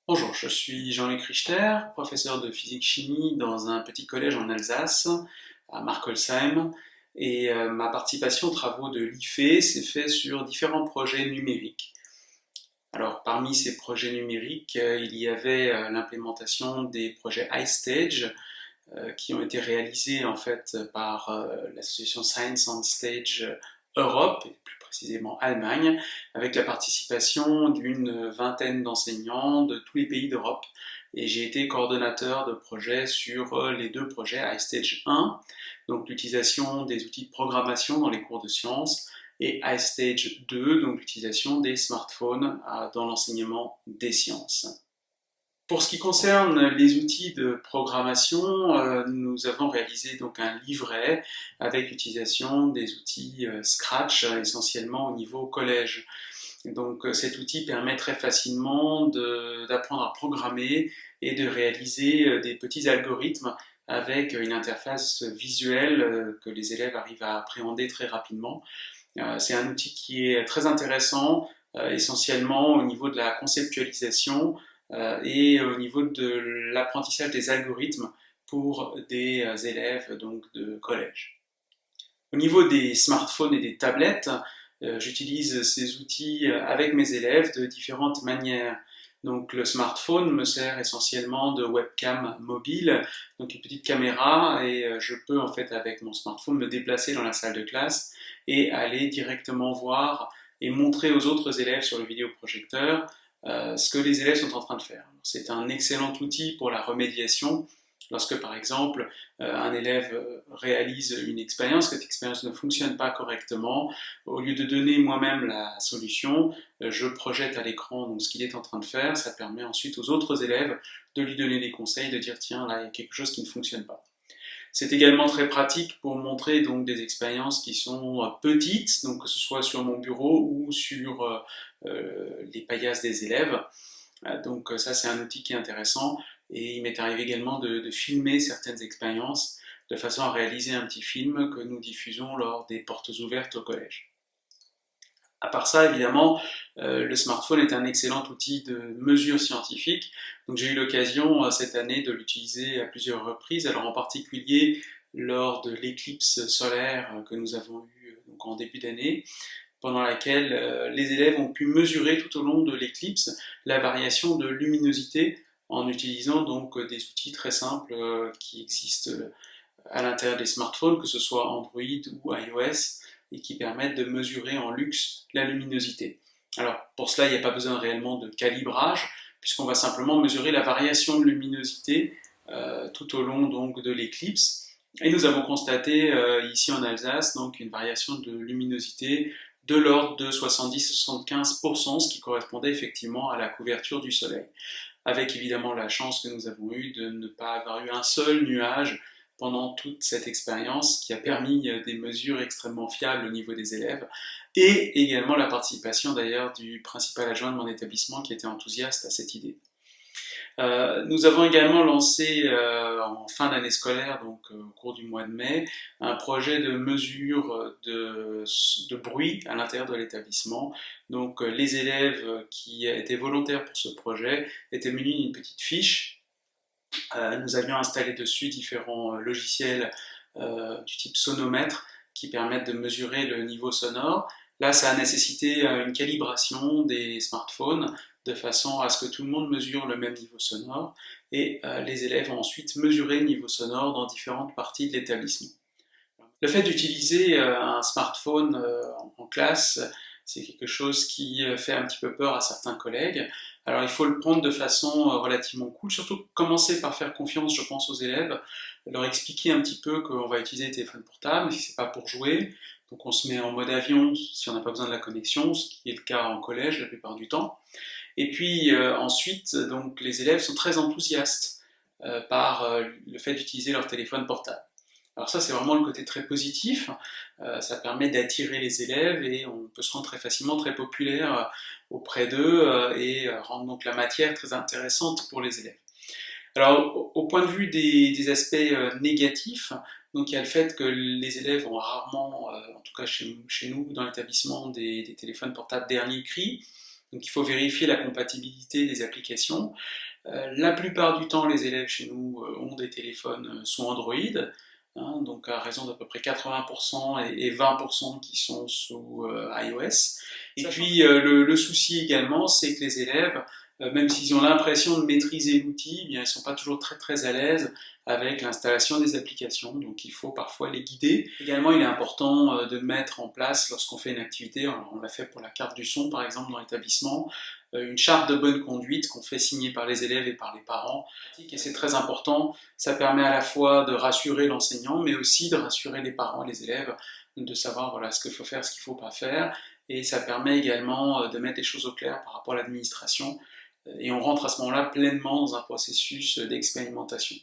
Bonjour, je suis Jean-Luc Richter, professeur de physique-chimie dans un petit collège en Alsace, à Markolsheim, et ma participation aux travaux de l'IFE s'est faite sur différents projets numériques. Alors, parmi ces projets numériques, il y avait l'implémentation des projets iStage, qui ont été réalisés en fait par l'association Science on Stage Europe, et plus précisément Allemagne, avec la participation d'une vingtaine d'enseignants de tous les pays d'Europe. Et j'ai été coordonnateur de projet sur les deux projets iStage 1, donc l'utilisation des outils de programmation dans les cours de sciences, et iStage 2, donc l'utilisation des smartphones dans l'enseignement des sciences. Pour ce qui concerne les outils de programmation, nous avons réalisé donc un livret avec l'utilisation des outils Scratch essentiellement au niveau collège. Donc cet outil permet très facilement d'apprendre à programmer et de réaliser des petits algorithmes avec une interface visuelle que les élèves arrivent à appréhender très rapidement. C'est un outil qui est très intéressant, essentiellement au niveau de la conceptualisation et au niveau de l'apprentissage des algorithmes pour des élèves donc, de collège. Au niveau des smartphones et des tablettes, j'utilise ces outils avec mes élèves de différentes manières. Donc le smartphone me sert essentiellement de webcam mobile, donc une petite caméra, et je peux en fait avec mon smartphone me déplacer dans la salle de classe et aller directement voir et montrer aux autres élèves sur le vidéoprojecteur ce que les élèves sont en train de faire. C'est un excellent outil pour la remédiation. Lorsque par exemple un élève réalise une expérience, cette expérience ne fonctionne pas correctement, au lieu de donner moi-même la solution, je projette à l'écran donc, ce qu'il est en train de faire, ça permet ensuite aux autres élèves de lui donner des conseils, de dire tiens là il y a quelque chose qui ne fonctionne pas. C'est également très pratique pour montrer donc des expériences qui sont petites, donc que ce soit sur mon bureau ou sur les paillasses des élèves. Donc ça c'est un outil qui est intéressant et il m'est arrivé également de filmer certaines expériences de façon à réaliser un petit film que nous diffusons lors des portes ouvertes au collège. À part ça, évidemment, le smartphone est un excellent outil de mesure scientifique. Donc j'ai eu l'occasion cette année de l'utiliser à plusieurs reprises, alors en particulier lors de l'éclipse solaire que nous avons eue donc, en début d'année, pendant laquelle les élèves ont pu mesurer tout au long de l'éclipse la variation de luminosité en utilisant donc des outils très simples qui existent à l'intérieur des smartphones, que ce soit Android ou iOS, et qui permettent de mesurer en luxe la luminosité. Alors pour cela, il n'y a pas besoin réellement de calibrage, puisqu'on va simplement mesurer la variation de luminosité tout au long donc, de l'éclipse. Et nous avons constaté ici en Alsace donc, une variation de luminosité de l'ordre de 70-75%, ce qui correspondait effectivement à la couverture du soleil. Avec évidemment la chance que nous avons eue de ne pas avoir eu un seul nuage pendant toute cette expérience qui a permis des mesures extrêmement fiables au niveau des élèves et également la participation d'ailleurs du principal adjoint de mon établissement qui était enthousiaste à cette idée. Nous avons également lancé en fin d'année scolaire, donc au cours du mois de mai, un projet de mesure de bruit à l'intérieur de l'établissement. Donc les élèves qui étaient volontaires pour ce projet étaient munis d'une petite fiche. Nous avions installé dessus différents logiciels du type sonomètre qui permettent de mesurer le niveau sonore. Là, ça a nécessité une calibration des smartphones de façon à ce que tout le monde mesure le même niveau sonore et les élèves ont ensuite mesuré le niveau sonore dans différentes parties de l'établissement. Le fait d'utiliser un smartphone en classe, c'est quelque chose qui fait un petit peu peur à certains collègues. Alors il faut le prendre de façon relativement cool, surtout commencer par faire confiance, je pense, aux élèves, leur expliquer un petit peu qu'on va utiliser les téléphones portables, si c'est pas pour jouer, donc on se met en mode avion si on n'a pas besoin de la connexion, ce qui est le cas en collège la plupart du temps. Et puis ensuite, donc les élèves sont très enthousiastes par le fait d'utiliser leur téléphone portable. Alors ça, c'est vraiment le côté très positif. Ça permet d'attirer les élèves et on peut se rendre très facilement très populaire auprès d'eux et rendre donc la matière très intéressante pour les élèves. Alors, au point de vue des aspects négatifs, donc il y a le fait que les élèves ont rarement, en tout cas chez nous dans l'établissement, des téléphones portables dernier cri. Donc il faut vérifier la compatibilité des applications. La plupart du temps, les élèves chez nous ont des téléphones sous Android, hein, donc à raison d'à peu près 80% et 20% qui sont sous iOS. Et puis le souci également, c'est que les élèves, même s'ils ont l'impression de maîtriser l'outil, eh bien, ils ne sont pas toujours très très à l'aise avec l'installation des applications, donc il faut parfois les guider. Également, il est important de mettre en place, lorsqu'on fait une activité, on l'a fait pour la carte du son par exemple dans l'établissement, une charte de bonne conduite qu'on fait signer par les élèves et par les parents. Et c'est très important, ça permet à la fois de rassurer l'enseignant, mais aussi de rassurer les parents et les élèves, de savoir voilà, ce qu'il faut faire, ce qu'il ne faut pas faire. Et ça permet également de mettre les choses au clair par rapport à l'administration. Et on rentre à ce moment-là pleinement dans un processus d'expérimentation.